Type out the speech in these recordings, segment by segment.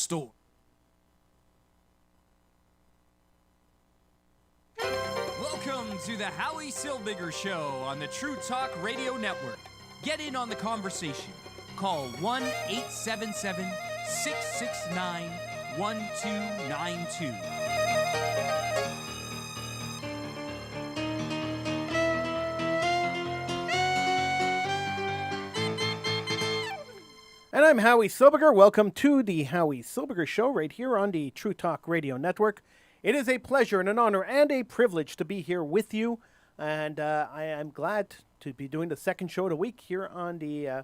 store. Welcome to the Howie Silbiger Show on the True Talk Radio Network. Get in on the conversation. Call 1-877-669-1292. And I'm Howie Silbiger. Welcome to the Howie Silbiger Show right here on the True Talk Radio Network. It is a pleasure and an honor and a privilege to be here with you. And I am glad to be doing the second show of the week here on the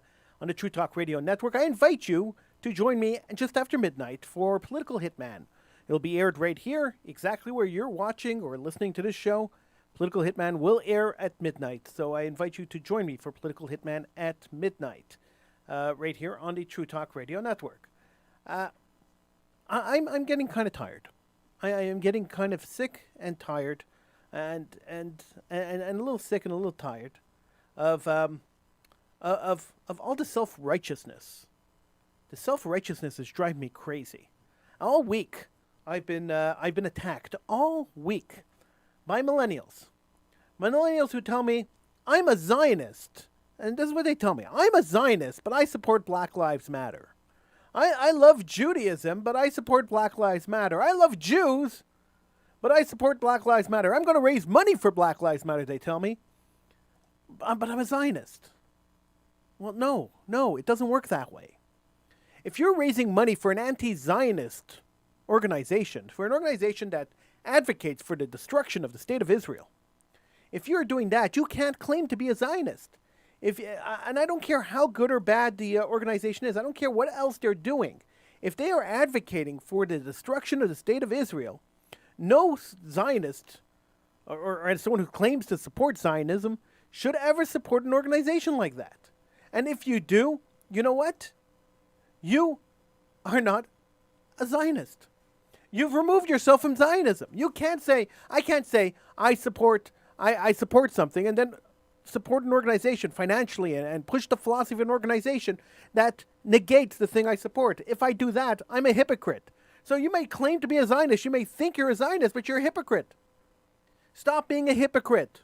True Talk Radio Network. I invite you to join me just after midnight for Political Hitman. It'll be aired right here, exactly where you're watching or listening to this show. Political Hitman will air at midnight. So I invite you to join me for Political Hitman at midnight. Right here on the True Talk Radio Network. I'm getting kind of tired. I am getting kind of sick and tired, and a little sick and a little tired of all the self-righteousness. The self-righteousness is driving me crazy. All week I've been attacked all week by millennials who tell me I'm a Zionist. And this is what they tell me. I'm a Zionist, but I support Black Lives Matter. I love Judaism, but I support Black Lives Matter. I love Jews, but I support Black Lives Matter. I'm going to raise money for Black Lives Matter, they tell me. But I'm a Zionist. Well, no, it doesn't work that way. If you're raising money for an anti-Zionist organization, for an organization that advocates for the destruction of the state of Israel, if you're doing that, you can't claim to be a Zionist. And I don't care how good or bad the organization is. I don't care what else they're doing. If they are advocating for the destruction of the state of Israel, no Zionist or someone who claims to support Zionism should ever support an organization like that. And if you do, you know what? You are not a Zionist. You've removed yourself from Zionism. I can't say I support something and then support an organization financially and push the philosophy of an organization that negates the thing I support. If I do that, I'm a hypocrite. So you may claim to be a Zionist, you may think you're a Zionist, but you're a hypocrite. Stop being a hypocrite.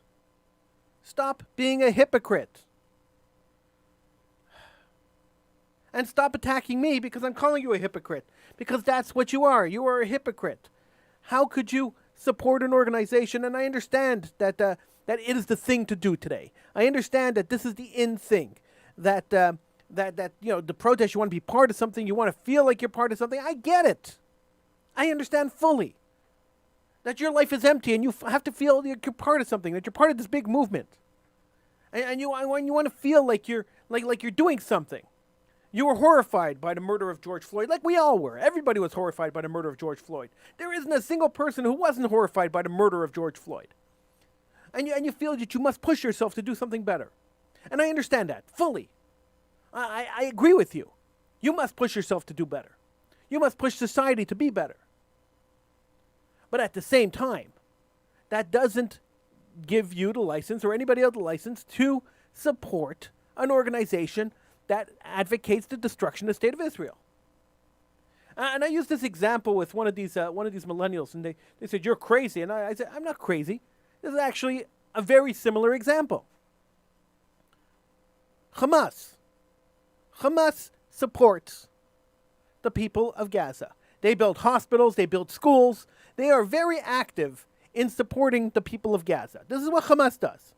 Stop being a hypocrite. And stop attacking me because I'm calling you a hypocrite. Because that's what you are. You are a hypocrite. How could you support an organization? And I understand that it is the thing to do today. I understand that this is the in thing. That the protest, you want to be part of something, you want to feel like you're part of something. I get it. I understand fully that your life is empty and you have to feel like you're part of something, that you're part of this big movement. And you want to feel like you're doing something. You were horrified by the murder of George Floyd, like we all were. Everybody was horrified by the murder of George Floyd. There isn't a single person who wasn't horrified by the murder of George Floyd. And you feel that you must push yourself to do something better. And I understand that fully. I agree with you. You must push yourself to do better. You must push society to be better. But at the same time, that doesn't give you the license or anybody else the license to support an organization that advocates the destruction of the state of Israel. And I used this example with one of these millennials, and they said, "You're crazy." And I said, "I'm not crazy. This is actually a very similar example. Hamas supports the people of Gaza. They build hospitals, they build schools. They are very active in supporting the people of Gaza. This is what Hamas does.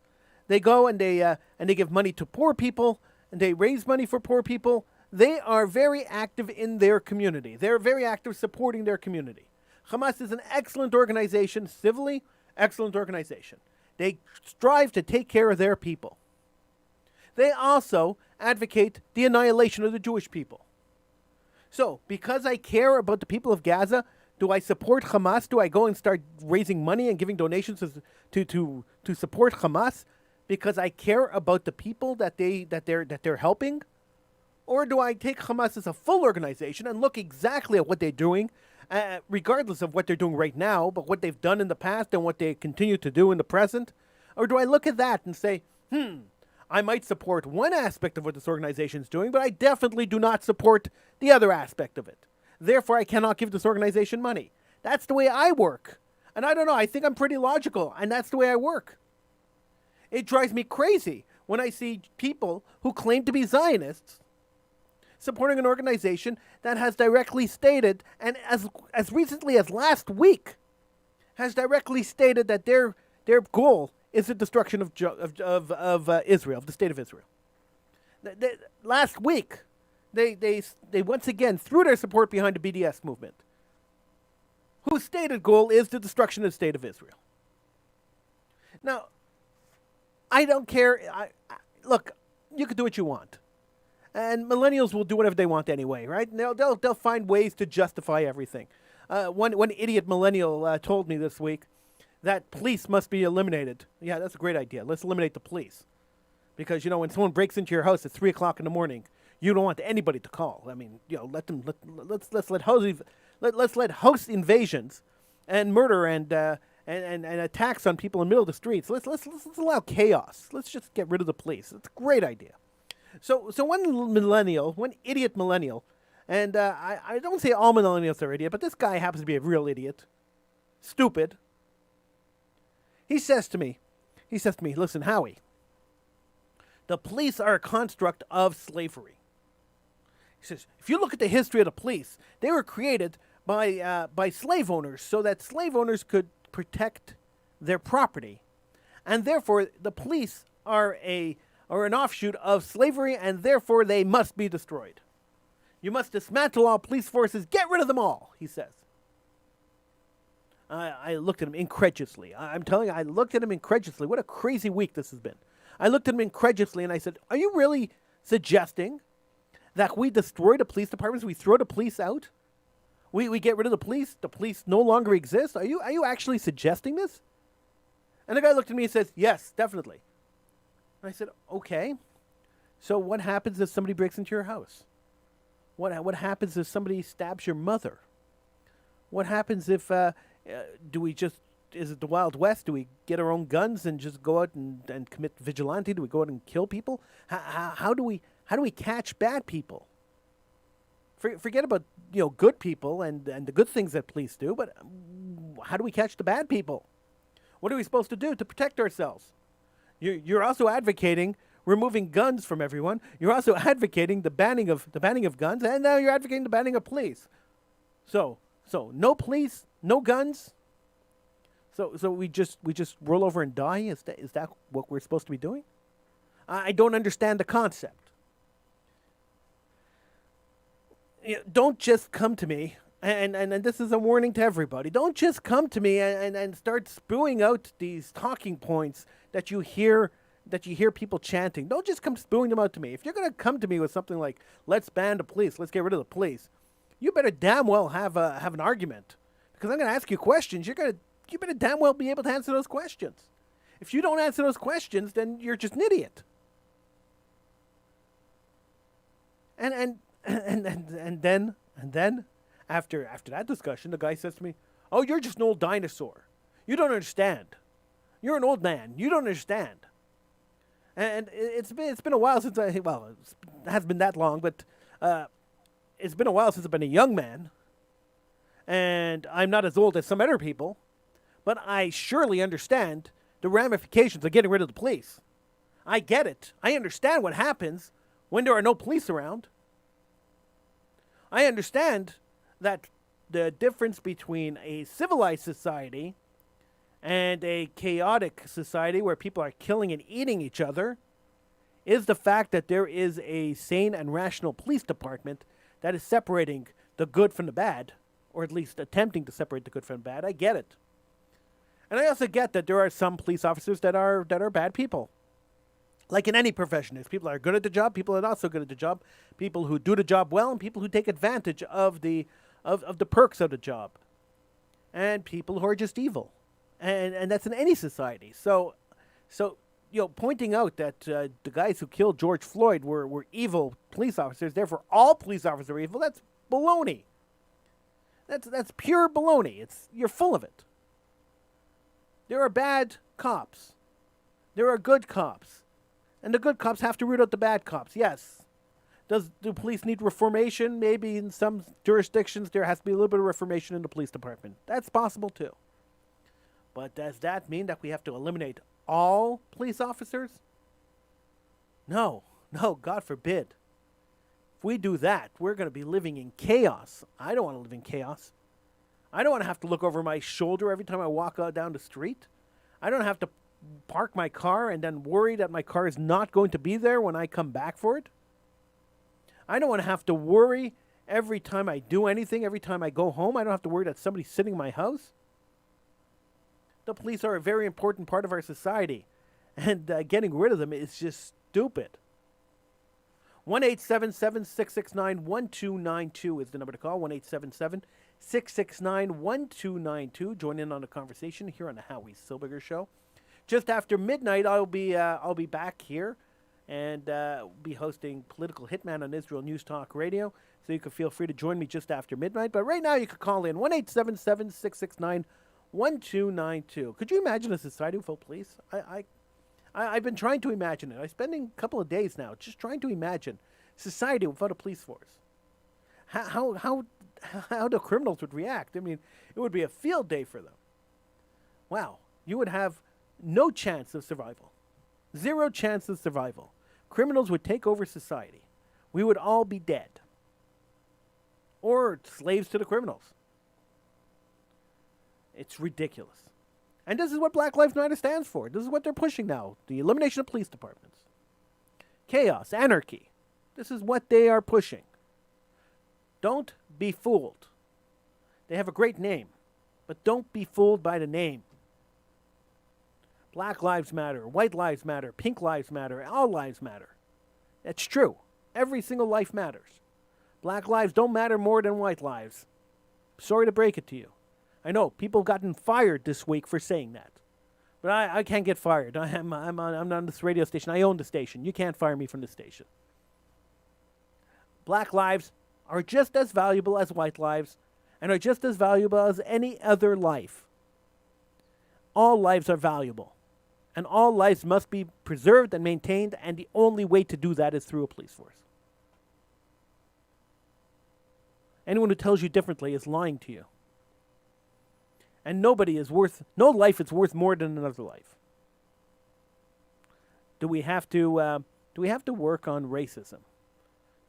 They go and they give money to poor people, and they raise money for poor people. They are very active in their community. They're very active supporting their community. Hamas is an excellent organization, civilly, excellent organization. They strive to take care of their people. They also advocate the annihilation of the Jewish people. So, because I care about the people of Gaza, do I support Hamas? Do I go and start raising money and giving donations to support Hamas because I care about the people that they're helping? Or do I take Hamas as a full organization and look exactly at what they're doing, regardless of what they're doing right now, but what they've done in the past and what they continue to do in the present? Or do I look at that and say, I might support one aspect of what this organization is doing, but I definitely do not support the other aspect of it. Therefore, I cannot give this organization money. That's the way I work. And I don't know, I think I'm pretty logical, and that's the way I work. It drives me crazy when I see people who claim to be Zionists supporting an organization that has directly stated, and as recently as last week, has directly stated that their goal is the destruction of Israel, of the state of Israel. Last week, they once again threw their support behind the BDS movement, whose stated goal is the destruction of the state of Israel. Now, I don't care. Look, you can do what you want. And millennials will do whatever they want anyway, right? They'll find ways to justify everything. One idiot millennial told me this week that police must be eliminated. Yeah, that's a great idea. Let's eliminate the police. Because, when someone breaks into your house at 3 o'clock in the morning, you don't want anybody to call. I mean, let's let house invasions and murder and attacks on people in the middle of the streets. Let's allow chaos. Let's just get rid of the police. It's a great idea. So one idiot millennial, and I don't say all millennials are idiot, but this guy happens to be a real idiot, stupid. He says to me, listen, Howie, the police are a construct of slavery. He says, if you look at the history of the police, they were created by slave owners so that slave owners could protect their property. And therefore, the police are an offshoot of slavery, and therefore they must be destroyed. You must dismantle all police forces, get rid of them all, he says. I looked at him incredulously. I'm telling you, I looked at him incredulously. What a crazy week this has been. I looked at him incredulously and I said, are you really suggesting that we destroy the police departments, we throw the police out? We get rid of the police no longer exist? Are you actually suggesting this? And the guy looked at me and says, yes, definitely. And I said, okay. So what happens if somebody breaks into your house? What happens if somebody stabs your mother? What happens if, is it the Wild West? Do we get our own guns and just go out and commit vigilante? Do we go out and kill people? How do we catch bad people? Forget about good people and the good things that police do, but how do we catch the bad people? What are we supposed to do to protect ourselves? You're also advocating removing guns from everyone. You're also advocating the banning of guns, and now you're advocating the banning of police. So no police, no guns. So we just roll over and die? Is that what we're supposed to be doing? I don't understand the concept. Don't just come to me, and this is a warning to everybody. Don't just come to me and start spewing out these talking points that you hear people chanting. Don't just come spewing them out to me. If you're going to come to me with something like, let's ban the police, let's get rid of the police, you better damn well have an argument. Because I'm going to ask you questions. You better damn well be able to answer those questions. If you don't answer those questions, then you're just an idiot. And then after that discussion, the guy says to me, "Oh, you're just an old dinosaur. You don't understand. You're an old man. You don't understand." And it's been a while since it hasn't been that long, but it's been a while since I've been a young man, and I'm not as old as some other people, but I surely understand the ramifications of getting rid of the police. I get it. I understand what happens when there are no police around. I understand that the difference between a civilized society and a chaotic society where people are killing and eating each other is the fact that there is a sane and rational police department that is separating the good from the bad, or at least attempting to separate the good from the bad. I get it. And I also get that there are some police officers that are bad people. Like in any profession, there's people that are good at the job, people that are not so good at the job, people who do the job well, and people who take advantage of the perks of the job, and people who are just evil, and that's in any society. So pointing out that the guys who killed George Floyd were evil police officers, therefore all police officers are evil, that's baloney. That's pure baloney. You're full of it. There are bad cops. There are good cops. And the good cops have to root out the bad cops, yes. Do police need reformation? Maybe in some jurisdictions there has to be a little bit of reformation in the police department. That's possible too. But does that mean that we have to eliminate all police officers? No, God forbid. If we do that, we're going to be living in chaos. I don't want to live in chaos. I don't want to have to look over my shoulder every time I walk out down the street. I don't have to park my car and then worry that my car is not going to be there when I come back for it. I don't want to have to worry every time I do anything, every time I go home. I don't have to worry that somebody's sitting in my house. The police are a very important part of our society, and getting rid of them is just stupid. 1-877-669-1292 is the number to call. 1-877-669-1292. Join in on the conversation here on the Howie Silbiger Show. Just after midnight, I'll be back here and be hosting Political Hitman on Israel News Talk Radio. So you can feel free to join me just after midnight. But right now, you can call in 1-877-669-1292. Could you imagine a society without police? I've been trying to imagine it. I'm spending a couple of days now just trying to imagine society without a police force. How the criminals would react. I mean, it would be a field day for them. Wow. You would have no chance of survival. Zero chance of survival. Criminals would take over society. We would all be dead. Or slaves to the criminals. It's ridiculous. And this is what Black Lives Matter stands for. This is what they're pushing now. The elimination of police departments. Chaos, anarchy. This is what they are pushing. Don't be fooled. They have a great name, but don't be fooled by the name. Black lives matter, white lives matter, pink lives matter, all lives matter. That's true. Every single life matters. Black lives don't matter more than white lives. Sorry to break it to you. I know people have gotten fired this week for saying that. But I can't get fired. I'm on this radio station. I own the station. You can't fire me from the station. Black lives are just as valuable as white lives and are just as valuable as any other life. All lives are valuable. And all lives must be preserved and maintained, and the only way to do that is through a police force. Anyone who tells you differently is lying to you. And no life is worth more than another life. Do we have to work on racism?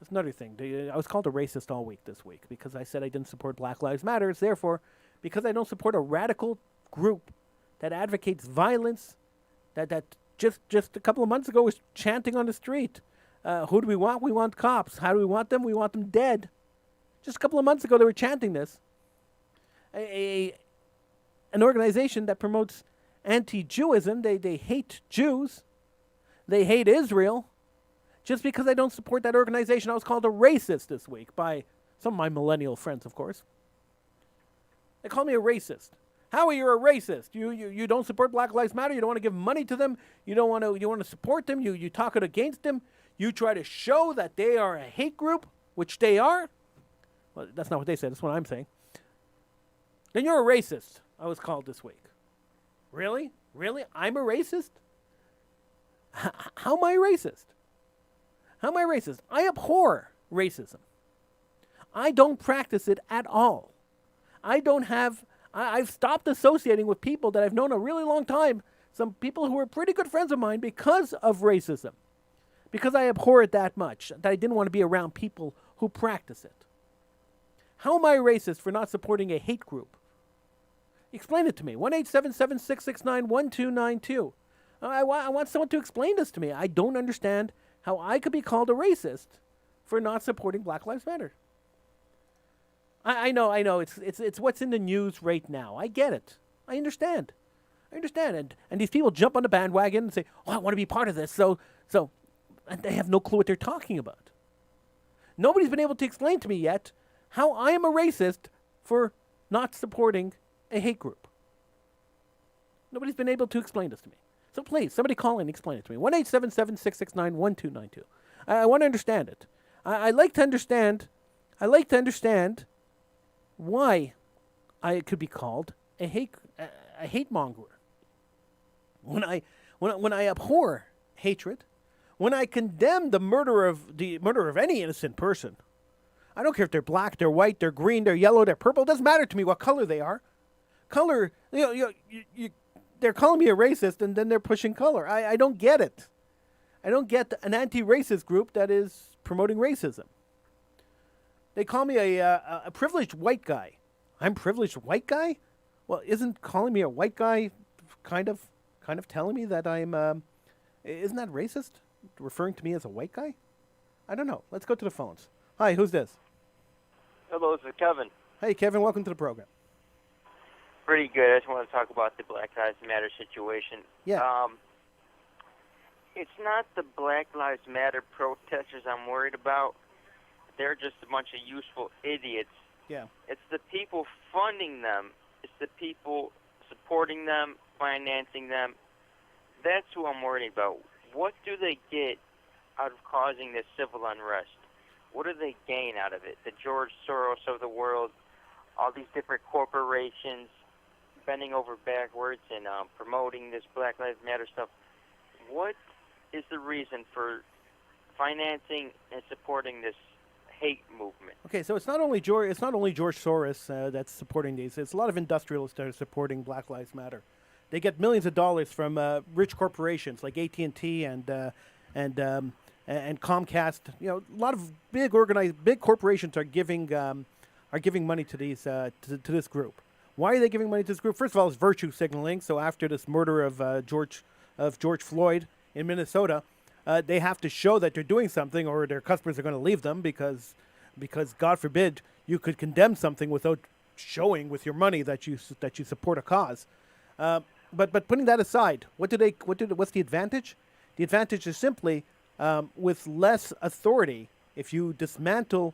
That's another thing. I was called a racist all week this week because I said I didn't support Black Lives Matter. Therefore, because I don't support a radical group that advocates violence, that just a couple of months ago was chanting on the street. Who do we want? We want cops. How do we want them? We want them dead. Just a couple of months ago, they were chanting this. An organization that promotes anti-Jewism. They hate Jews. They hate Israel. Just because I don't support that organization, I was called a racist this week by some of my millennial friends, of course. They call me a racist. Howie, you're a racist. You don't support Black Lives Matter. You don't want to give money to them. You want to support them. You talk it against them. You try to show that they are a hate group, which they are. Well, that's not what they said. That's what I'm saying. Then you're a racist, I was called this week. Really? Really? I'm a racist? How am I racist? How am I racist? I abhor racism. I don't practice it at all. I've stopped associating with people that I've known a really long time, some people who were pretty good friends of mine because of racism. Because I abhor it that much, that I didn't want to be around people who practice it. How am I racist for not supporting a hate group? Explain it to me. 1-877-669-1292. I want someone to explain this to me. I don't understand how I could be called a racist for not supporting Black Lives Matter. I know. It's what's in the news right now. I get it. I understand. And these people jump on the bandwagon and say, "Oh, I want to be part of this." So, and they have no clue what they're talking about. Nobody's been able to explain to me yet how I am a racist for not supporting a hate group. Nobody's been able to explain this to me. So please, somebody call in and explain it to me. 1-877-669-1292. I want to understand it. I like to understand why I could be called a hate mongerer. When I abhor hatred, when I condemn the murder of any innocent person, I don't care if they're black, they're white, they're green, they're yellow, they're purple. It doesn't matter to me what color they are. Color, they're calling me a racist, and then they're pushing color. I don't get it. I don't get an anti-racist group that is promoting racism. They call me a privileged white guy. I'm privileged white guy? Well, isn't calling me a white guy kind of telling me that I'm isn't that racist? Referring to me as a white guy? I don't know. Let's go to the phones. Hi, who's this? Hello, this is Kevin. Hey, Kevin, welcome to the program. Pretty good. I just want to talk about the Black Lives Matter situation. Yeah. It's not the Black Lives Matter protesters I'm worried about. They're just a bunch of useful idiots. Yeah. It's the people funding them. It's the people supporting them, financing them. That's who I'm worried about. What do they get out of causing this civil unrest? What do they gain out of it? The George Soros of the world, all these different corporations bending over backwards and promoting this Black Lives Matter stuff. What is the reason for financing and supporting this hate movement? Okay, so it's not only George Soros that's supporting these. It's a lot of industrialists that are supporting Black Lives Matter. They get millions of dollars from rich corporations like AT&T and Comcast. You know, a lot of big corporations are giving money to these to this group. Why are they giving money to this group? First of all, it's virtue signaling. So after this murder of George Floyd in Minnesota, they have to show that they're doing something, or their customers are going to leave them because God forbid you could condemn something without showing with your money that you support a cause. But putting that aside, what's the advantage? The advantage is simply with less authority. If you dismantle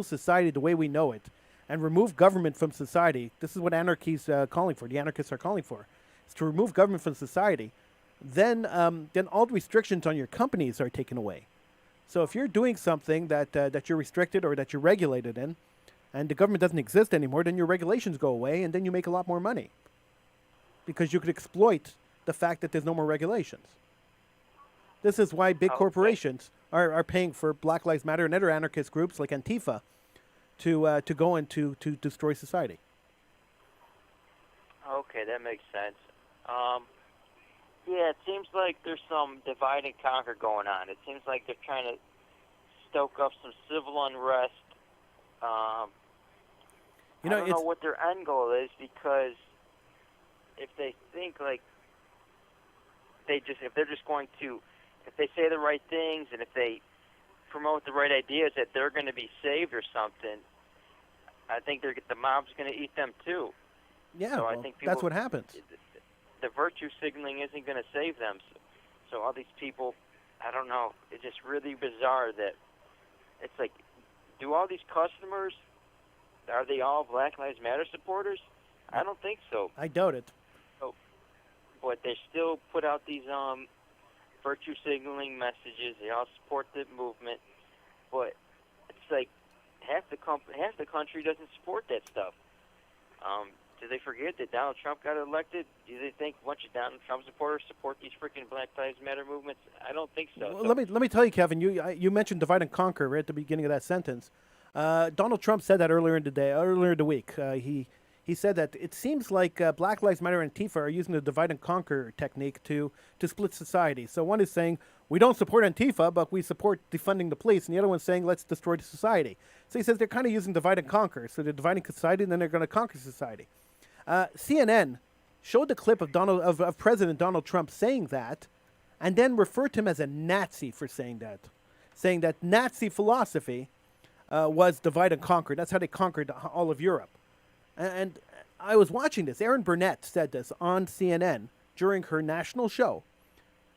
society the way we know it, and remove government from society, this is what anarchists calling for. The anarchists are calling for, is to remove government from society. Then all the restrictions on your companies are taken away. So if you're doing something that you're restricted or that you're regulated in, and the government doesn't exist anymore, then your regulations go away, and then you make a lot more money. Because you could exploit the fact that there's no more regulations. This is why big corporations are paying for Black Lives Matter and other anarchist groups like Antifa to go and to destroy society. Okay, that makes sense. Yeah, it seems like there's some divide and conquer going on. It seems like they're trying to stoke up some civil unrest. I don't know what their end goal is, because if they think like if they say the right things and if they promote the right ideas, that they're going to be saved or something, I think the mob's going to eat them too. Yeah, so well, I think that's what happens. The virtue signaling isn't going to save them. So all these people, I don't know, it's just really bizarre that it's like, do all these customers, are they all Black Lives Matter supporters? I don't think so. I doubt it. So, but they still put out these virtue signaling messages. They all support the movement, but it's like half the country doesn't support that stuff. Do they forget that Donald Trump got elected? Do they think a bunch of Donald Trump supporters support these freaking Black Lives Matter movements? I don't think so. Well, let me tell you, Kevin. You mentioned divide and conquer right at the beginning of that sentence. Donald Trump said that earlier in the week. He said that it seems like Black Lives Matter and Antifa are using the divide and conquer technique to split society. So one is saying, we don't support Antifa, but we support defunding the police. And the other one's saying, let's destroy the society. So he says they're kind of using divide and conquer. So they're dividing society, and then they're going to conquer society. CNN showed the clip of President Donald Trump saying that, and then referred to him as a Nazi for saying that Nazi philosophy was divide and conquer. That's how they conquered all of Europe. And I was watching this. Erin Burnett said this on CNN during her national show.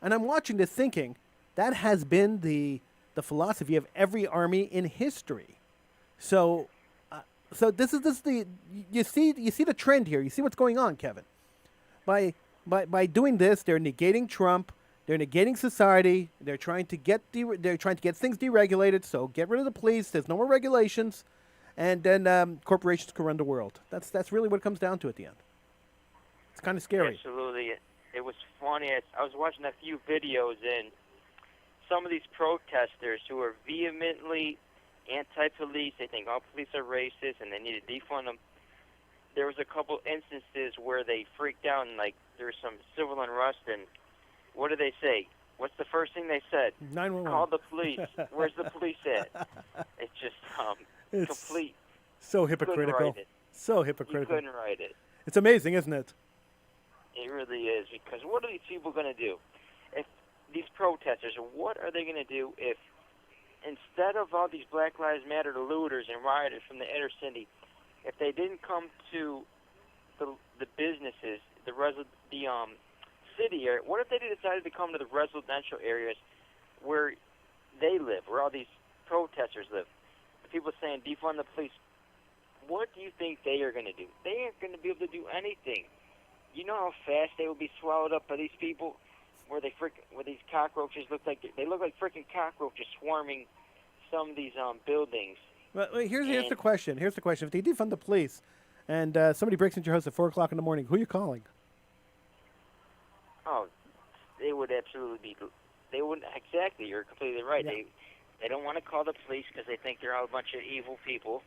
And I'm watching this thinking, that has been the philosophy of every army in history. So this is you see the trend here. You see what's going on, Kevin. By doing this, they're negating Trump. They're negating society. They're trying to get things deregulated. So get rid of the police. There's no more regulations. And then corporations can run the world. That's really what it comes down to at the end. It's kind of scary. Absolutely. It was funny. I was watching a few videos, and some of these protesters who are vehemently anti-police, they think all police are racist and they need to defund them. There was a couple instances where they freaked out and, like, there was some civil unrest, and what did they say? What's the first thing they said? 911. Call the police. Where's the police at? It's just It's complete. so You couldn't hypocritical. write it. So You hypocritical. couldn't write it. It's amazing, isn't it? It really is, because what are these people going to do? If these protesters, what are they going to do if instead of all these Black Lives Matter looters and rioters from the inner city, if they didn't come to the businesses, the city area, what if they decided to come to the residential areas where they live, where all these protesters live? The people saying defund the police. What do you think they are going to do? They aren't going to be able to do anything. You know how fast they will be swallowed up by these people, where these cockroaches look like freaking cockroaches swarming some of these buildings. Well, here's the question. Here's the question. If they defund the police and somebody breaks into your house at 4 o'clock in the morning, who are you calling? Oh, they would absolutely be. They wouldn't. Exactly. You're completely right. Yeah. They don't want to call the police because they think they're all a bunch of evil people.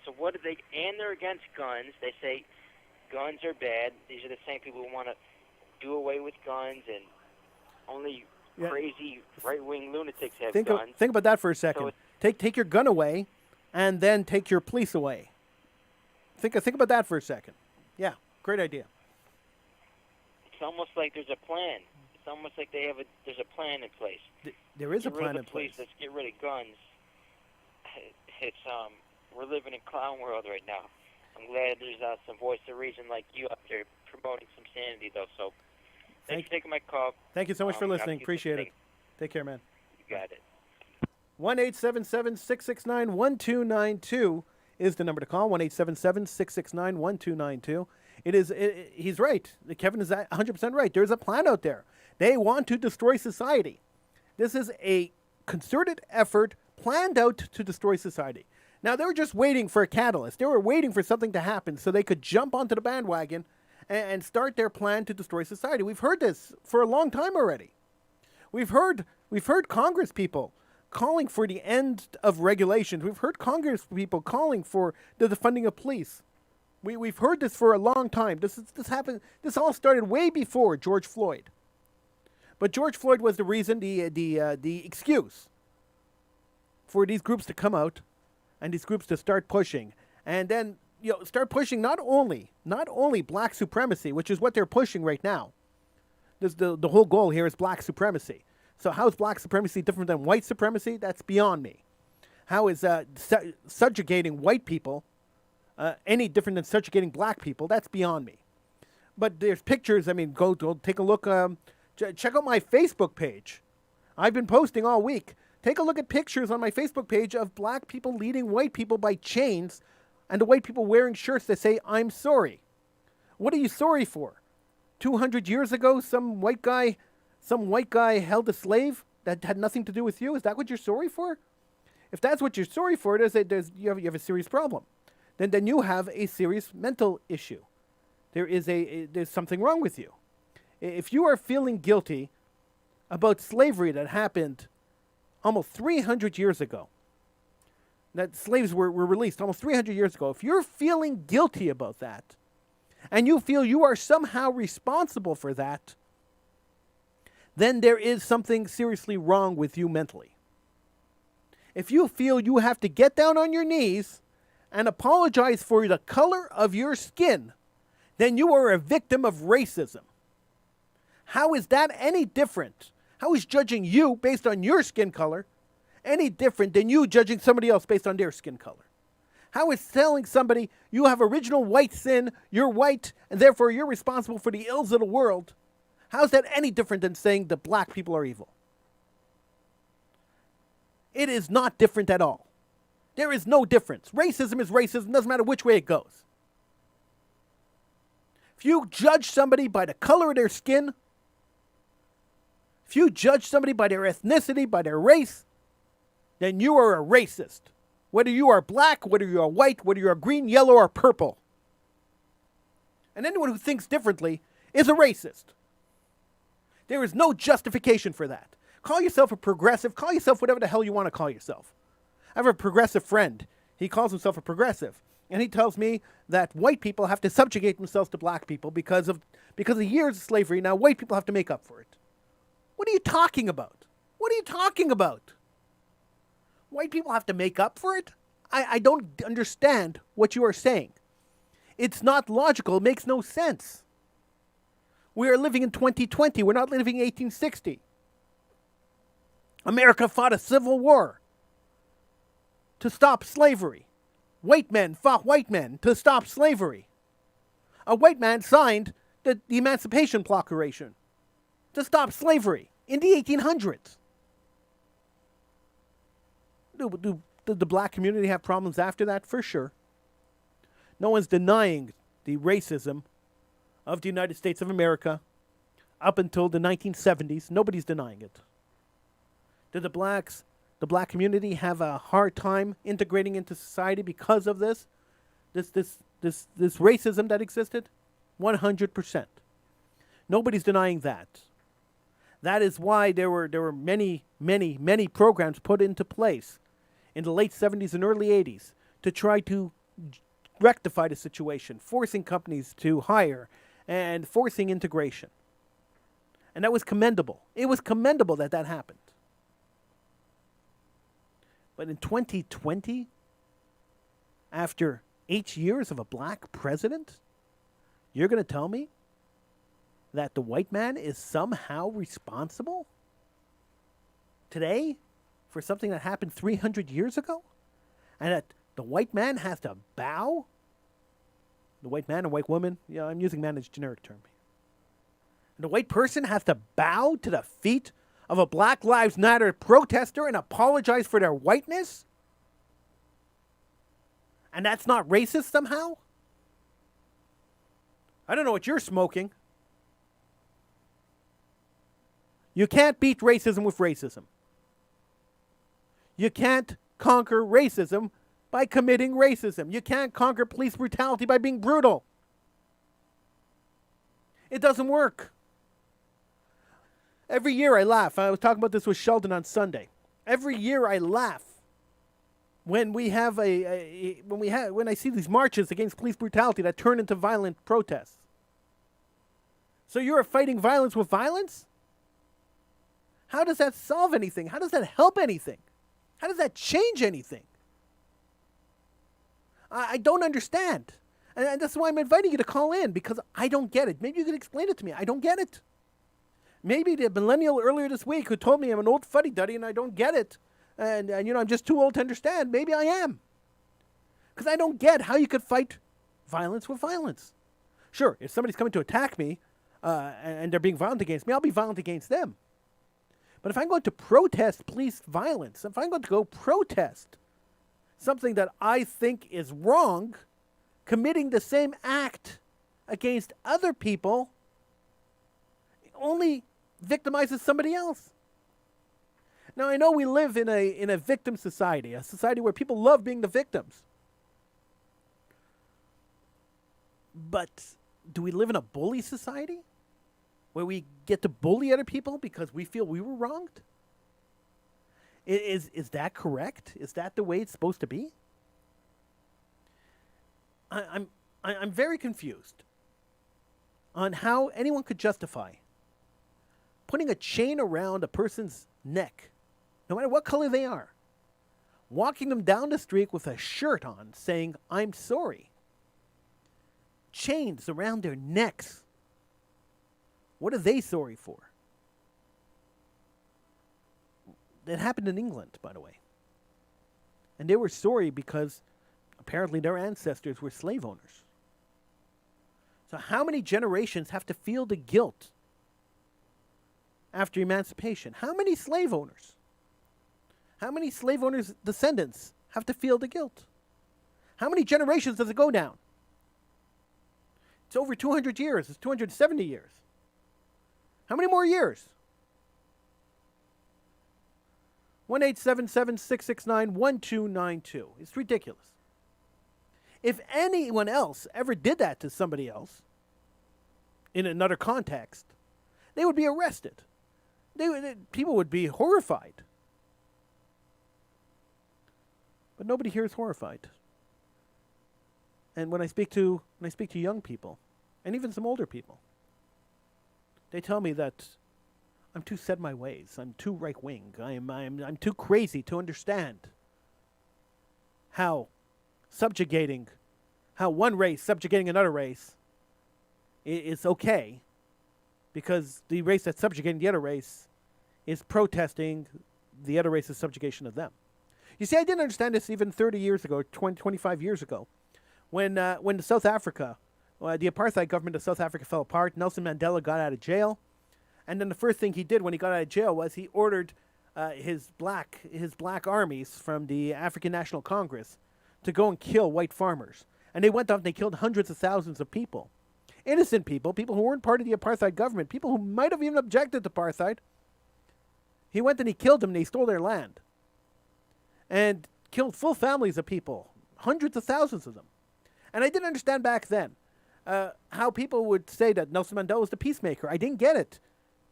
So what do they? And they're against guns. They say guns are bad. These are the same people who want to do away with guns, and only crazy right-wing lunatics have guns. Think about that for a second. So Take your gun away, and then take your police away. Think about that for a second. Yeah, great idea. It's almost like there's a plan. It's almost like there's a plan in place. There is a Get rid plan of in the police. place. Let's get rid of guns. It's we're living in clown world right now. I'm glad there's some voice of reason like you out there promoting some sanity, though. So thanks for taking my call. Thank you so much for I'll listening. keep Appreciate it. listening. Take care, man. You got it. 1-877-669-1292 is the number to call. 1-877-669-1292. He's right. Kevin is 100% right. There's a plan out there. They want to destroy society. This is a concerted effort planned out to destroy society. Now, they were just waiting for a catalyst. They were waiting for something to happen so they could jump onto the bandwagon and start their plan to destroy society. We've heard this for a long time already. We've heard Congress people calling for the end of regulations. We've heard Congress people calling for the defunding of police. We've heard this for a long time. This happened. This all started way before George Floyd. But George Floyd was the reason, the excuse for these groups to come out and these groups to start pushing, and then start pushing not only black supremacy, which is what they're pushing right now. The whole goal here is black supremacy. So how is black supremacy different than white supremacy? That's beyond me. How is subjugating white people any different than subjugating black people? That's beyond me. But there's pictures. I mean, go take a look. Check out my Facebook page. I've been posting all week. Take a look at pictures on my Facebook page of black people leading white people by chains, and the white people wearing shirts that say, "I'm sorry." What are you sorry for? 200 years ago, some white guy held a slave that had nothing to do with you? Is that what you're sorry for? If that's what you're sorry for, you have a serious problem. Then you have a serious mental issue. There's something wrong with you. If you are feeling guilty about slavery that happened almost 300 years ago, that slaves were released almost 300 years ago, if you're feeling guilty about that, and you feel you are somehow responsible for that, then there is something seriously wrong with you mentally. If you feel you have to get down on your knees and apologize for the color of your skin, then you are a victim of racism. How is that any different? How is judging you based on your skin color any different than you judging somebody else based on their skin color? How is telling somebody you have original white sin, you're white, and therefore you're responsible for the ills of the world? How is that any different than saying that black people are evil? It is not different at all. There is no difference. Racism is racism, doesn't matter which way it goes. If you judge somebody by the color of their skin, if you judge somebody by their ethnicity, by their race, then you are a racist. Whether you are black, whether you are white, whether you are green, yellow, or purple. And anyone who thinks differently is a racist. There is no justification for that. Call yourself a progressive. Call yourself whatever the hell you want to call yourself. I have a progressive friend. He calls himself a progressive. And he tells me that white people have to subjugate themselves to black people because of years of slavery. Now white people have to make up for it. What are you talking about? What are you talking about? White people have to make up for it? I don't understand what you are saying. It's not logical. It makes no sense. We are living in 2020. We're not living in 1860. America fought a civil war to stop slavery. White men fought white men to stop slavery. A white man signed the Emancipation Proclamation to stop slavery in the 1800s. Did the black community have problems after that? For sure. No one's denying the racism of the United States of America up until the 1970s. Nobody's denying it. Did the black community have a hard time integrating into society because of this racism that existed? 100%. Nobody's denying that. That is why there were many programs put into place in the late 70s and early 80s to try to rectify the situation, forcing companies to hire and forcing integration. And that was commendable. It was commendable that happened. But in 2020, after 8 years of a black president, you're going to tell me that the white man is somehow responsible today for something that happened 300 years ago? And that the white man has to bow? The white man or white woman? Yeah, I'm using man as a generic term. And the white person has to bow to the feet of a Black Lives Matter protester and apologize for their whiteness? And that's not racist somehow? I don't know what you're smoking. You can't beat racism with racism. You can't conquer racism by committing racism. You can't conquer police brutality by being brutal. It doesn't work. Every year I laugh. I was talking about this with Sheldon on Sunday. Every year I laugh when we have when I see these marches against police brutality that turn into violent protests. So you're fighting violence with violence? How does that solve anything? How does that help anything? How does that change anything? I don't understand. And that's why I'm inviting you to call in, because I don't get it. Maybe you can explain it to me. I don't get it. Maybe the millennial earlier this week who told me I'm an old fuddy-duddy and I don't get it, and I'm just too old to understand, maybe I am. Because I don't get how you could fight violence with violence. Sure, if somebody's coming to attack me and they're being violent against me, I'll be violent against them. But if I'm going to protest police violence, if I'm going to go protest something that I think is wrong, committing the same act against other people only victimizes somebody else. Now, I know we live in a victim society, a society where people love being the victims. But do we live in a bully society where we get to bully other people because we feel we were wronged? Is that correct? Is that the way it's supposed to be? I'm very confused on how anyone could justify putting a chain around a person's neck, no matter what color they are, walking them down the street with a shirt on saying, "I'm sorry." Chains around their necks. What are they sorry for? That happened in England, by the way. And they were sorry because apparently their ancestors were slave owners. So how many generations have to feel the guilt after emancipation? How many slave owners? How many slave owners' descendants have to feel the guilt? How many generations does it go down? It's over 200 years. It's 270 years. How many more years? 1-877-669-1292. It's ridiculous. If anyone else ever did that to somebody else in another context, they would be arrested. People would be horrified. But nobody here is horrified. And when I speak to young people, and even some older people, they tell me that I'm too set in my ways. I'm too right wing. I'm too crazy to understand how one race subjugating another race is okay, because the race that's subjugating the other race is protesting the other race's subjugation of them. You see, I didn't understand this even 30 years ago, 25 years ago, when South Africa, the apartheid government of South Africa fell apart. Nelson Mandela got out of jail, and then the first thing he did when he got out of jail was he ordered his black armies from the African National Congress to go and kill white farmers. And they went off and they killed hundreds of thousands of people. Innocent people who weren't part of the apartheid government, people who might have even objected to apartheid. He went and he killed them and he stole their land. And killed full families of people, hundreds of thousands of them. And I didn't understand back then how people would say that Nelson Mandela was the peacemaker. I didn't get it,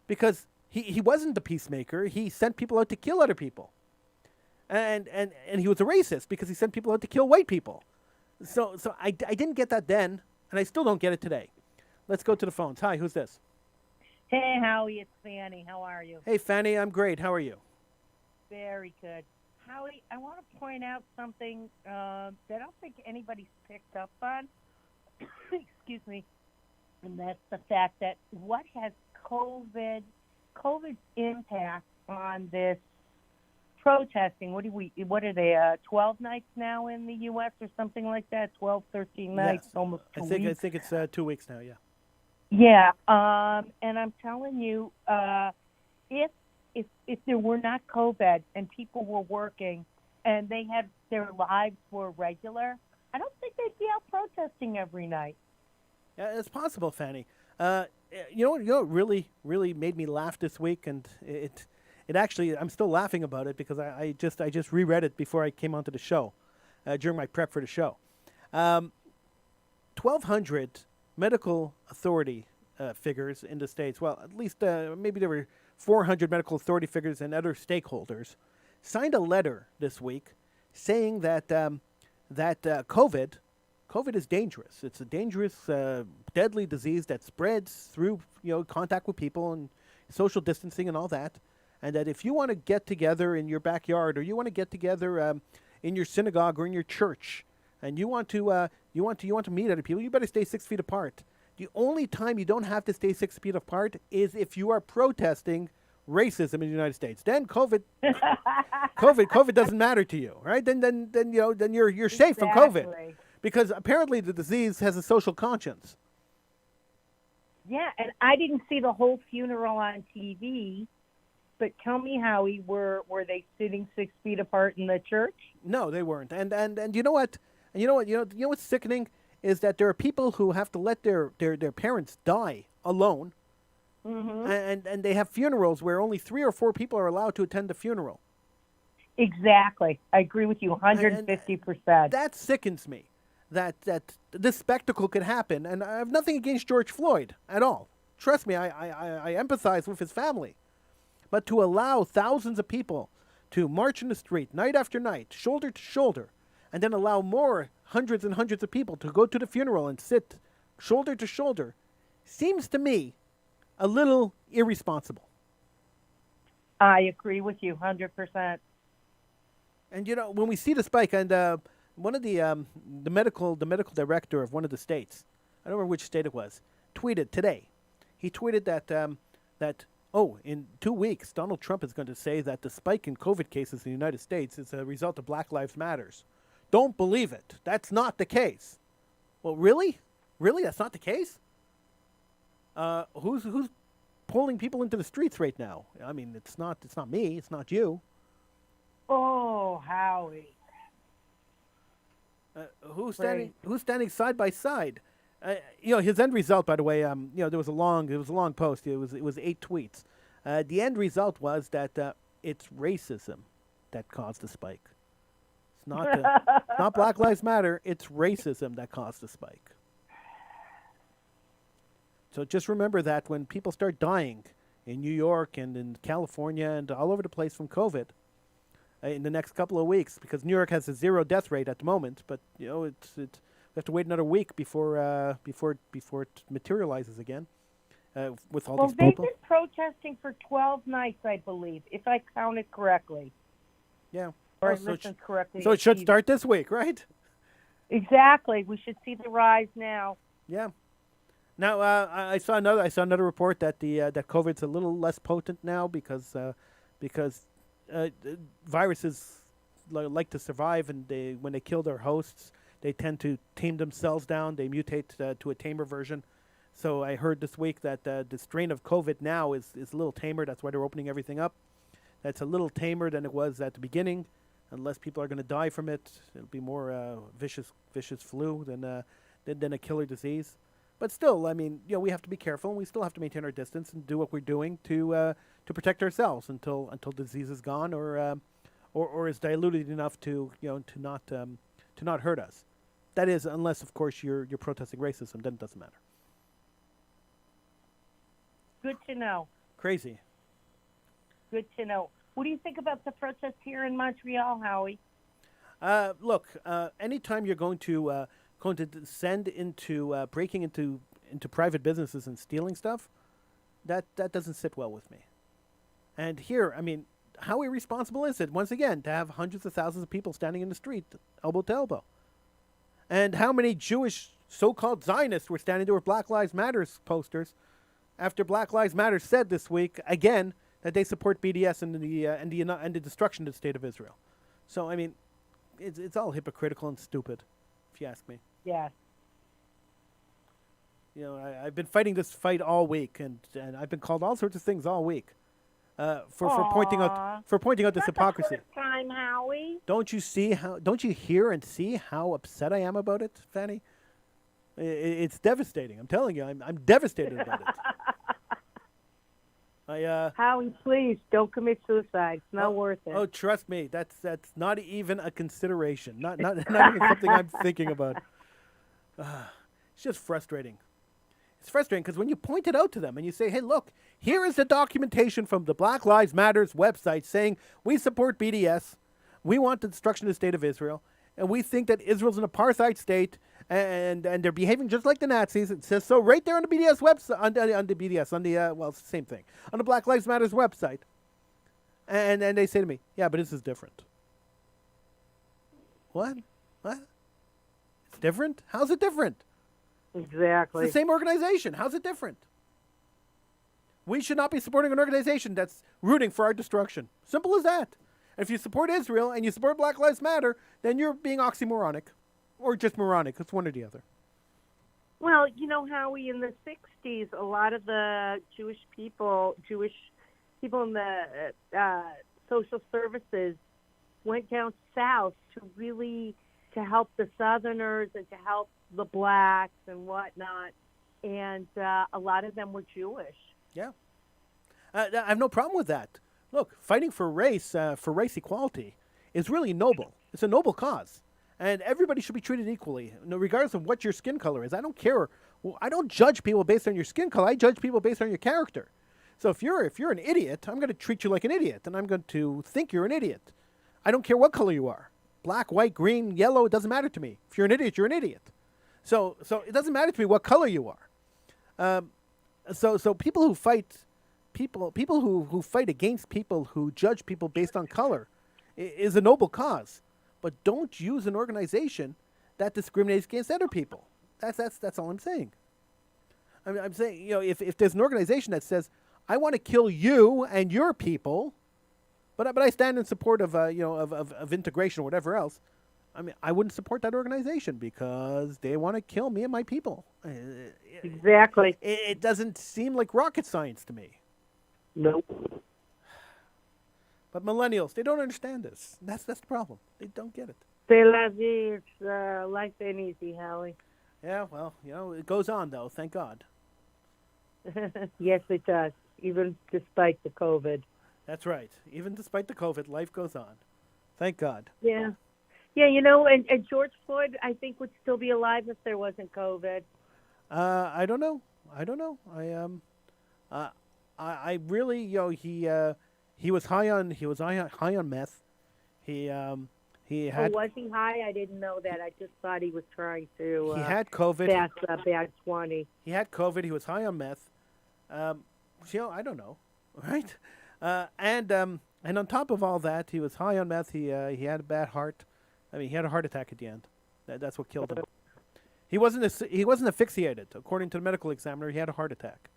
because he wasn't the peacemaker. He sent people out to kill other people. And he was a racist because he sent people out to kill white people. So I didn't get that then, and I still don't get it today. Let's go to the phones. Hi, who's this? Hey, Howie, it's Fanny. How are you? Hey, Fanny, I'm great. How are you? Very good. Howie, I want to point out something that I don't think anybody's picked up on. Excuse me. And that's the fact that what has COVID's impact on this protesting? What are they, 12 nights now in the U.S. or something like that? 12, 13 nights, yes. almost 2 weeks? I think it's 2 weeks now, yeah. Yeah, and I'm telling you, if there were not COVID and people were working and they had their lives were regular, I don't think they'd be out protesting every night. Yeah, it's possible, Fanny. You know what really made me laugh this week, and it actually, I'm still laughing about it because I just reread it before I came onto the show, during my prep for the show. 1,200 medical authority figures in the States, well, at least maybe there were 400 medical authority figures and other stakeholders, signed a letter this week saying that COVID is dangerous. It's a dangerous, deadly disease that spreads through contact with people and social distancing and all that. And that if you want to get together in your backyard, or you want to get together in your synagogue or in your church, and you want to meet other people, you better stay 6 feet apart. The only time you don't have to stay 6 feet apart is if you are protesting racism in the United States. Then COVID doesn't matter to you, right? Then you're safe from COVID, because apparently the disease has a social conscience. Yeah, and I didn't see the whole funeral on TV, but tell me, Howie, were they sitting 6 feet apart in the church? No, they weren't. And you know what? And you know what's sickening is that there are people who have to let their parents die alone, mm-hmm. and they have funerals where only 3 or 4 people are allowed to attend the funeral. Exactly, I agree with you 150%. That sickens me. That this spectacle could happen, and I have nothing against George Floyd at all. Trust me, I empathize with his family, but to allow thousands of people to march in the street night after night, shoulder to shoulder, and then allow more hundreds and hundreds of people to go to the funeral and sit shoulder to shoulder, seems to me a little irresponsible. I agree with you 100%. And when we see the spike, and one of the medical director of one of the states, I don't remember which state it was, tweeted today. He tweeted that in 2 weeks, Donald Trump is going to say that the spike in COVID cases in the United States is a result of Black Lives Matters. Don't believe it. That's not the case. Well, really? Really? That's not the case? Who's pulling people into the streets right now? I mean, it's not me. It's not you. Oh, Howie. Who's standing side by side? His end result, by the way, there was a long post. It was 8 tweets. The end result was that it's racism that caused the spike. It's not Black Lives Matter. It's racism that caused the spike. So just remember that when people start dying in New York and in California and all over the place from COVID in the next couple of weeks, because New York has a 0 death rate at the moment, but you know we have to wait another week before it materializes again with all these they've people. been protesting for 12 nights, I believe, if I counted correctly. Yeah. Or Oh, I listened correctly. So it should start this week, right? Exactly. We should see the rise now. Yeah. Now I saw another report that that COVID's a little less potent now because viruses like to survive, and when they kill their hosts, they tend to tame themselves down. They mutate to a tamer version. So I heard this week that the strain of COVID now is a little tamer. That's why they're opening everything up. That's a little tamer than it was at the beginning. Unless people are going to die from it, it'll be more vicious flu than a killer disease. But still, I mean, you know, we have to be careful, and we still have to maintain our distance and do what we're doing to protect ourselves until disease is gone or is diluted enough to not hurt us. That is, unless of course you're protesting racism, then it doesn't matter. Good to know. Crazy. Good to know. What do you think about the protests here in Montreal, Howie? Look, anytime you're going to descend into breaking into private businesses and stealing stuff, that doesn't sit well with me. And here, I mean, how irresponsible is it, once again, to have hundreds of thousands of people standing in the street, elbow to elbow? And how many Jewish so-called Zionists were standing there with Black Lives Matter posters after Black Lives Matter said this week, again, that they support BDS and the destruction of the state of Israel. So, I mean, it's all hypocritical and stupid, if you ask me. Yeah. You know, I've been fighting this fight all week, and I've been called all sorts of things all week for pointing out this hypocrisy. Not the first time, Howie. Don't you hear and see how upset I am about it, Fanny? It's devastating. I'm telling you, I'm devastated about it. Howie, please don't commit suicide. It's not worth it. Oh, trust me, that's not even a consideration. Not even something I'm thinking about. It's just frustrating. It's frustrating because when you point it out to them and you say, "Hey, look, here is the documentation from the Black Lives Matter's website saying we support BDS, we want the destruction of the state of Israel, and we think that Israel's an apartheid state, and they're behaving just like the Nazis." It says so right there on the BDS website, it's the same thing, on the Black Lives Matter's website. And they say to me, "Yeah, but this is different." What? It's different? How's it different? Exactly. It's the same organization. How's it different? We should not be supporting an organization that's rooting for our destruction. Simple as that. If you support Israel and you support Black Lives Matter, then you're being oxymoronic. Or just moronic. It's one or the other. Well, you know, Howie, in the 60s, a lot of the Jewish people in the social services went down south to help the Southerners and to help the blacks and whatnot. And a lot of them were Jewish. Yeah. I have no problem with that. Look, fighting for race equality is really noble. It's a noble cause. And everybody should be treated equally, regardless of what your skin color is. I don't care. Well, I don't judge people based on your skin color. I judge people based on your character. So if you're an idiot, I'm going to treat you like an idiot, and I'm going to think you're an idiot. I don't care what color you are. Black, white, green, yellow, it doesn't matter to me. If you're an idiot, you're an idiot. So it doesn't matter to me what color you are. So people who fight who fight against people who judge people based on color is a noble cause. But don't use an organization that discriminates against other people. That's all I'm saying. I'm saying, you know, if there's an organization that says, I want to kill you and your people, but I stand in support of of integration or whatever else, I mean, I wouldn't support that organization because they want to kill me and my people. Exactly. It doesn't seem like rocket science to me. Nope. But millennials, they don't understand this. That's the problem. They don't get it. C'est la vie. Life ain't easy, Howie. Yeah, well, you know, it goes on, though. Thank God. Yes, it does. Even despite the COVID. That's right. Even despite the COVID, life goes on. Thank God. Yeah. Yeah, you know, and George Floyd, I think, would still be alive if there wasn't COVID. I don't know. I really, he was high on meth. He he Oh, had was he high? I didn't know that. I just thought he was trying to he had COVID. pass a bad 20. He had COVID. He was high on meth. I don't know, right? And on top of all that, he was high on meth. He had a bad heart. I mean, he had a heart attack at the end. That's what killed him. He wasn't asphyxiated, according to the medical examiner. He had a heart attack.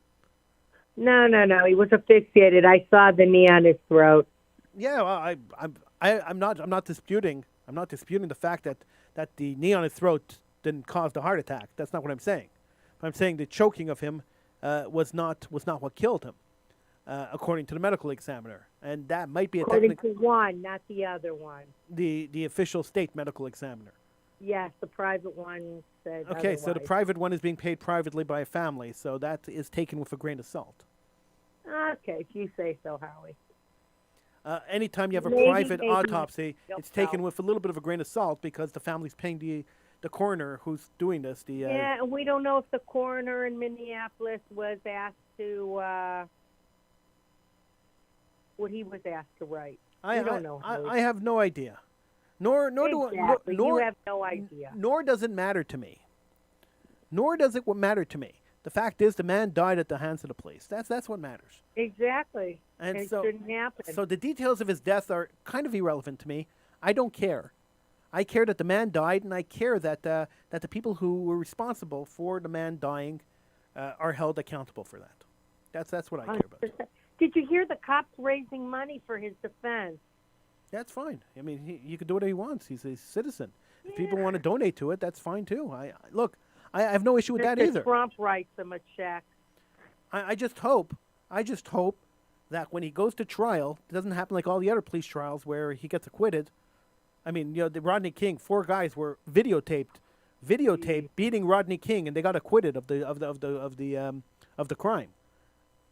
No. He was asphyxiated. I saw the knee on his throat. Yeah, well, I'm not disputing the fact that the knee on his throat didn't cause the heart attack. That's not what I'm saying. I'm saying the choking of him was not what killed him, according to the medical examiner, and that might be According to one, not the other one. the official state medical examiner. Yes, the private one said Okay, so the otherwise. private one is being paid privately by a family, so that is taken with a grain of salt. Okay, if you say so, Howie. Anytime you have a Maybe, private maybe. autopsy, Yep, it's taken no. with a little bit of a grain of salt because the family's paying the coroner who's doing this. Yeah, and we don't know if the coroner in Minneapolis was asked to, what he was asked to write. We don't know. I have no idea. Nor Exactly. do You have no idea. Nor does it matter to me. Nor does it matter to me. The fact is, the man died at the hands of the police. That's what matters. Exactly. And it so, shouldn't happen. so the details of his death are kind of irrelevant to me. I don't care. I care that the man died, and I care that the people who were responsible for the man dying are held accountable for that. That's what I care about. 100%. Did you hear the cops raising money for his defense? That's fine. I mean, he can do whatever he wants. He's a citizen. If people want to donate to it, that's fine too. I have no issue with that Mr. either. Trump writes him a check. I just hope that when he goes to trial, it doesn't happen like all the other police trials where he gets acquitted. I mean, the Rodney King, 4 guys were videotaped beating Rodney King, and they got acquitted of the crime.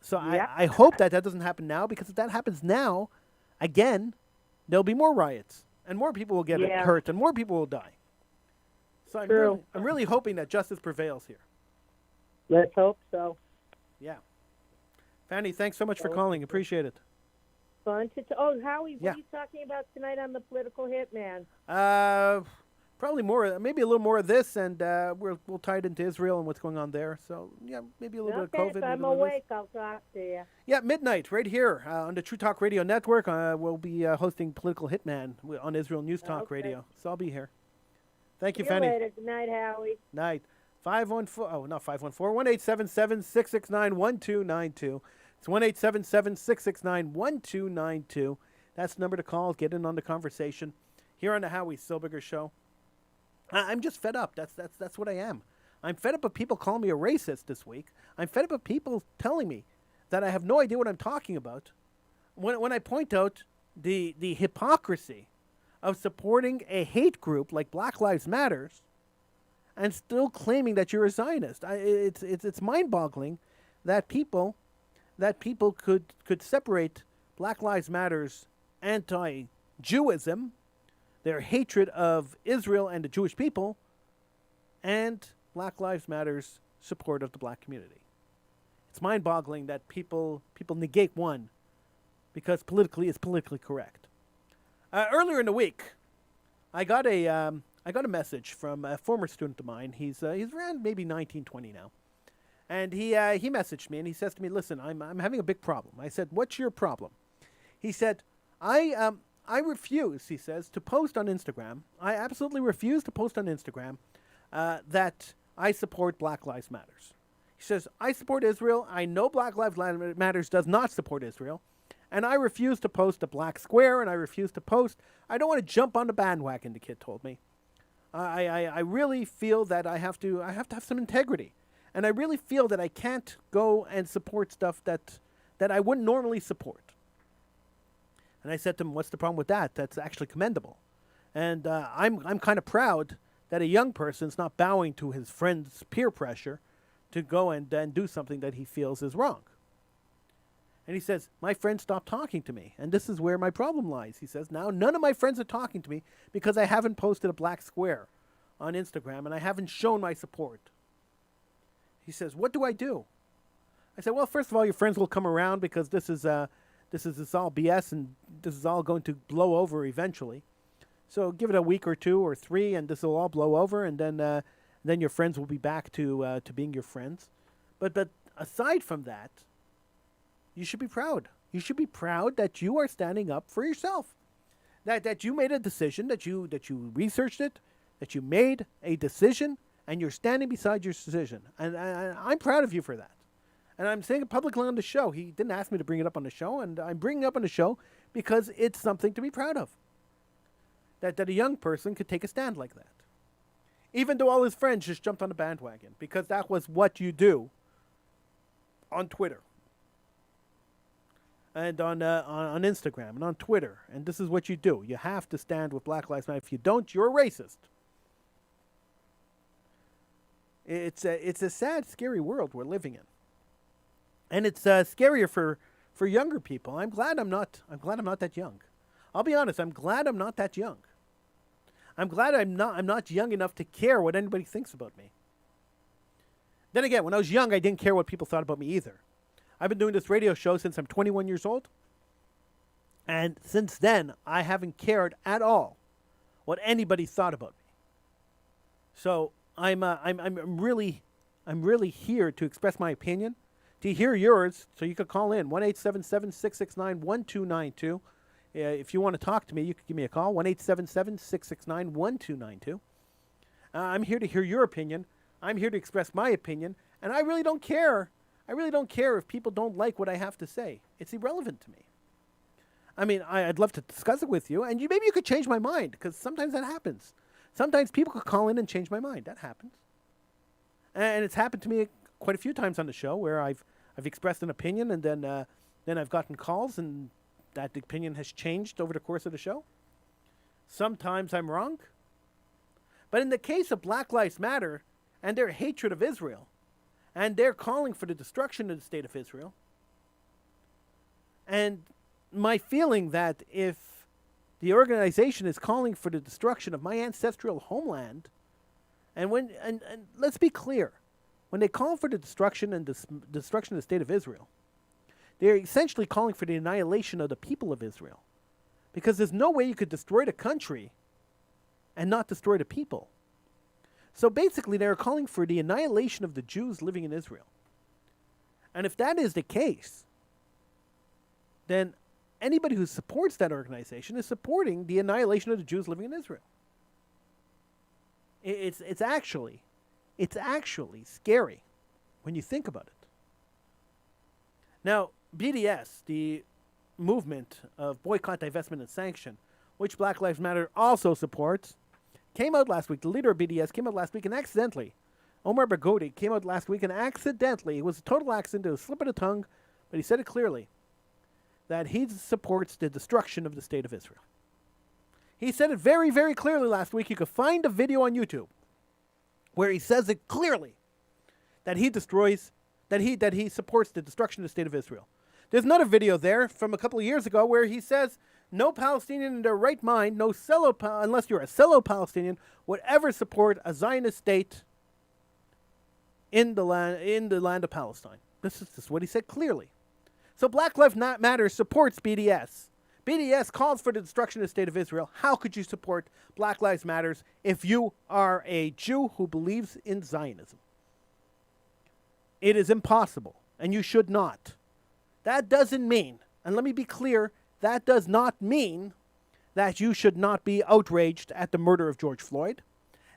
So Yep. I hope that doesn't happen now, because if that happens now, again, there'll be more riots and more people will get hurt and more people will die. So I'm really hoping that justice prevails here. Let's hope so. Yeah. Fanny, thanks so much for calling. Appreciate it. Fun to Howie, what are you talking about tonight on the Political Hitman? Probably more, maybe a little more of this, and we'll tie it into Israel and what's going on there. So, yeah, maybe a little bit of COVID. If I'm maybe a little bit of this. awake, I'll talk to you. Yeah, midnight, right here on the True Talk Radio Network. We'll be hosting Political Hitman on Israel News Talk Radio. So I'll be here. Thank you, See Fanny. you later. Good night, Howie. Night. 1-877-669-1292. It's 1-877-669-1292. That's the number to call. Get in on the conversation here on the Howie Silbiger Show. I'm just fed up. That's what I am. I'm fed up of people calling me a racist this week. I'm fed up of people telling me that I have no idea what I'm talking about. When I point out the hypocrisy of supporting a hate group like Black Lives Matters and still claiming that you're a Zionist. It's mind-boggling that people could separate Black Lives Matter's anti-Jewism, their hatred of Israel and the Jewish people, and Black Lives Matter's support of the black community. It's mind-boggling that people negate one because politically it's politically correct. Earlier in the week, I got a message from a former student of mine. He's around maybe 19, 20 now, and he messaged me and he says to me, "Listen, I'm having a big problem." I said, "What's your problem?" He said, I refuse," he says, "to post on Instagram. I absolutely refuse to post on Instagram that I support Black Lives Matters." He says, "I support Israel. I know Black Lives Matters does not support Israel. And I refuse to post a black square, and I refuse to post. I don't want to jump on the bandwagon," the kid told me. I really feel that I have to have some integrity. And I really feel that I can't go and support stuff that I wouldn't normally support. And I said to him, "What's the problem with that? That's actually commendable." And I'm kind of proud that a young person's not bowing to his friend's peer pressure to go and do something that he feels is wrong. And he says, "My friends stopped talking to me, and this is where my problem lies." He says, "Now none of my friends are talking to me because I haven't posted a black square on Instagram and I haven't shown my support." He says, "What do I do?" I said, well, first of all, your friends will come around because this is all BS and this is all going to blow over eventually. So give it a week or 2 or 3, and this will all blow over, and then your friends will be back to being your friends. But aside from that, you should be proud. You should be proud that you are standing up for yourself. That you made a decision, that you researched it, that you made a decision, and you're standing beside your decision. And I'm proud of you for that. And I'm saying it publicly on the show. He didn't ask me to bring it up on the show, and I'm bringing it up on the show because it's something to be proud of. That a young person could take a stand like that. Even though all his friends just jumped on the bandwagon, because that was what you do on Twitter. And on Instagram and on Twitter. And this is what you do. You have to stand with Black Lives Matter. If you don't, you're a racist. It's a sad, scary world we're living in. And it's scarier for younger people. I'm glad I'm not that young. I'll be honest, I'm glad I'm not that young. I'm glad I'm not young enough to care what anybody thinks about me. Then again, when I was young, I didn't care what people thought about me either. I've been doing this radio show since I'm 21 years old. And since then, I haven't cared at all what anybody thought about me. So I'm really here to express my opinion, to hear yours. So you could call in 1-877-669-1292. If you want to talk to me, you could give me a call 1-877-669-1292. I'm here to hear your opinion. I'm here to express my opinion, and I really don't care. I really don't care if people don't like what I have to say. It's irrelevant to me. I mean, I'd love to discuss it with you, and maybe you could change my mind, because sometimes that happens. Sometimes people could call in and change my mind. That happens. And it's happened to me quite a few times on the show where I've expressed an opinion, and then I've gotten calls, and that opinion has changed over the course of the show. Sometimes I'm wrong. But in the case of Black Lives Matter and their hatred of Israel, and they're calling for the destruction of the state of Israel, and my feeling that if the organization is calling for the destruction of my ancestral homeland, and let's be clear, when they call for the destruction and destruction of the state of Israel, they're essentially calling for the annihilation of the people of Israel. Because there's no way you could destroy the country and not destroy the people. So basically, they're calling for the annihilation of the Jews living in Israel. And if that is the case, then anybody who supports that organization is supporting the annihilation of the Jews living in Israel. It's actually scary when you think about it. Now, BDS, the movement of boycott, divestment, and sanction, which Black Lives Matter also supports, came out last week. The leader of BDS came out last week and accidentally, Omar Bagodi came out last week and accidentally, it was a total accident, it was a slip of the tongue, but he said it clearly, that he supports the destruction of the state of Israel. He said it very, very clearly last week. You could find a video on YouTube where he says it clearly that he destroys, that he supports the destruction of the state of Israel. There's another video there from a couple of years ago where he says no Palestinian in their right mind, unless you're a fellow Palestinian, would ever support a Zionist state in the land of Palestine. This is what he said clearly. So Black Lives Matter supports BDS. BDS calls for the destruction of the state of Israel. How could you support Black Lives Matter if you are a Jew who believes in Zionism? It is impossible, and you should not. That doesn't mean, and let me be clear, that does not mean that you should not be outraged at the murder of George Floyd.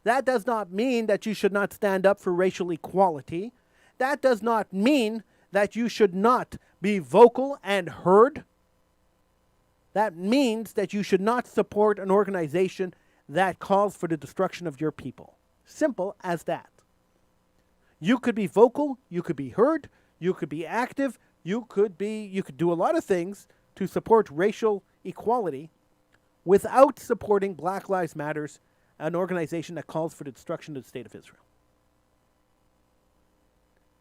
That does not mean that you should not stand up for racial equality. That does not mean that you should not be vocal and heard. That means that you should not support an organization that calls for the destruction of your people. Simple as that. You could be vocal, you could be heard, you could be active, you could do a lot of things to support racial equality without supporting Black Lives Matter, an organization that calls for the destruction of the state of Israel.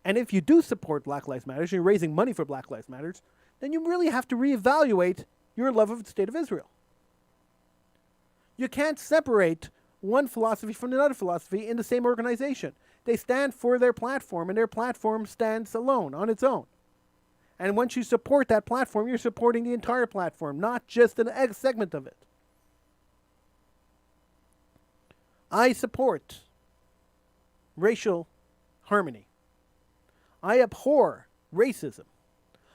And if you do support Black Lives Matter, and you're raising money for Black Lives Matter, then you really have to reevaluate your love of the state of Israel. You can't separate one philosophy from another philosophy in the same organization. They stand for their platform, and their platform stands alone, on its own. And once you support that platform, you're supporting the entire platform, not just an segment of it. I support racial harmony. I abhor racism.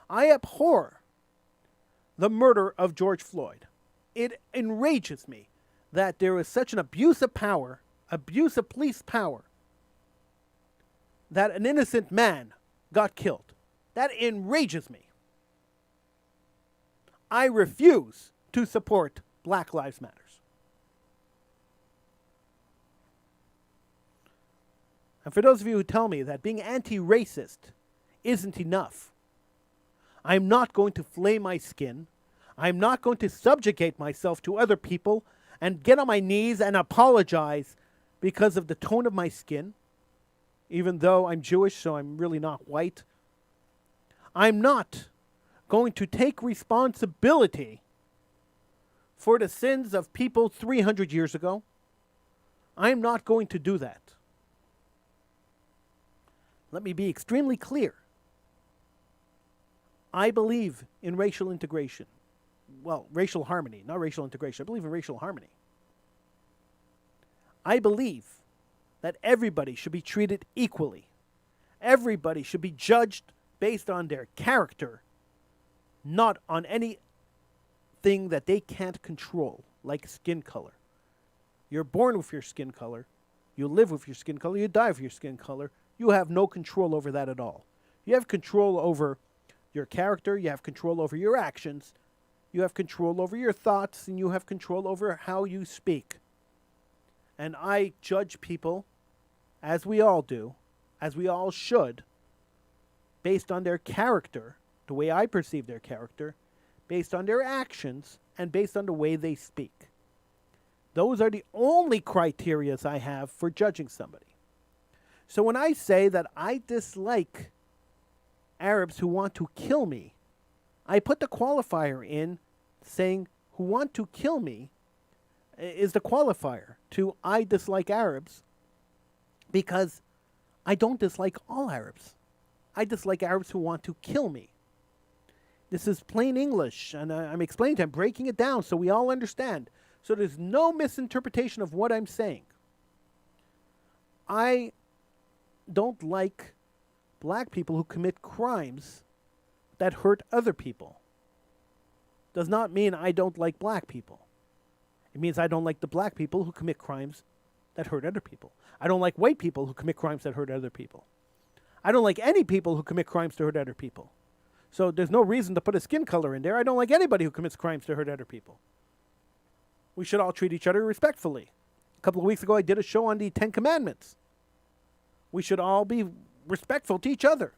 I abhor the murder of George Floyd. It enrages me that there is such an abuse of power, abuse of police power, that an innocent man got killed. That enrages me. I refuse to support Black Lives Matter. And for those of you who tell me that being anti-racist isn't enough, I'm not going to flame my skin. I'm not going to subjugate myself to other people and get on my knees and apologize because of the tone of my skin, even though I'm Jewish, so I'm really not white. I'm not going to take responsibility for the sins of people 300 years ago. I'm not going to do that. Let me be extremely clear. I believe in racial integration. Well, racial harmony, not racial integration. I believe in racial harmony. I believe that everybody should be treated equally. Everybody should be judged based on their character, not on anything that they can't control, like skin color. You're born with your skin color. You live with your skin color. You die with your skin color. You have no control over that at all. You have control over your character. You have control over your actions. You have control over your thoughts, and you have control over how you speak. And I judge people, as we all do, as we all should, based on their character, the way I perceive their character, based on their actions, and based on the way they speak. Those are the only criteria I have for judging somebody. So when I say that I dislike Arabs who want to kill me, I put the qualifier in saying who want to kill me is the qualifier to I dislike Arabs, because I don't dislike all Arabs. I dislike Arabs who want to kill me. This is plain English, and I'm explaining to him, breaking it down so we all understand. So there's no misinterpretation of what I'm saying. I don't like black people who commit crimes that hurt other people. Does not mean I don't like black people. It means I don't like the black people who commit crimes that hurt other people. I don't like white people who commit crimes that hurt other people. I don't like any people who commit crimes to hurt other people. So there's no reason to put a skin color in there. I don't like anybody who commits crimes to hurt other people. We should all treat each other respectfully. A couple of weeks ago, I did a show on the 10 Commandments. We should all be respectful to each other.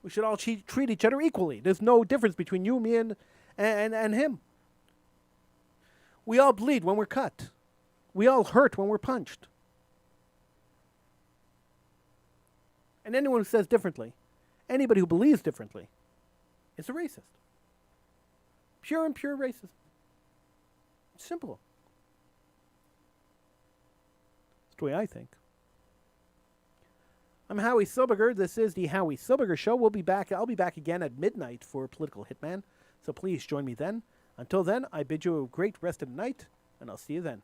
We should all treat each other equally. There's no difference between you, me, and him. We all bleed when we're cut. We all hurt when we're punched. And anyone who says differently, anybody who believes differently, is a racist. Pure and pure racism. It's simple. That's the way I think. I'm Howie Silbiger. This is the Howie Silbiger Show. I'll be back again at midnight for Political Hitman. So please join me then. Until then, I bid you a great rest of the night, and I'll see you then.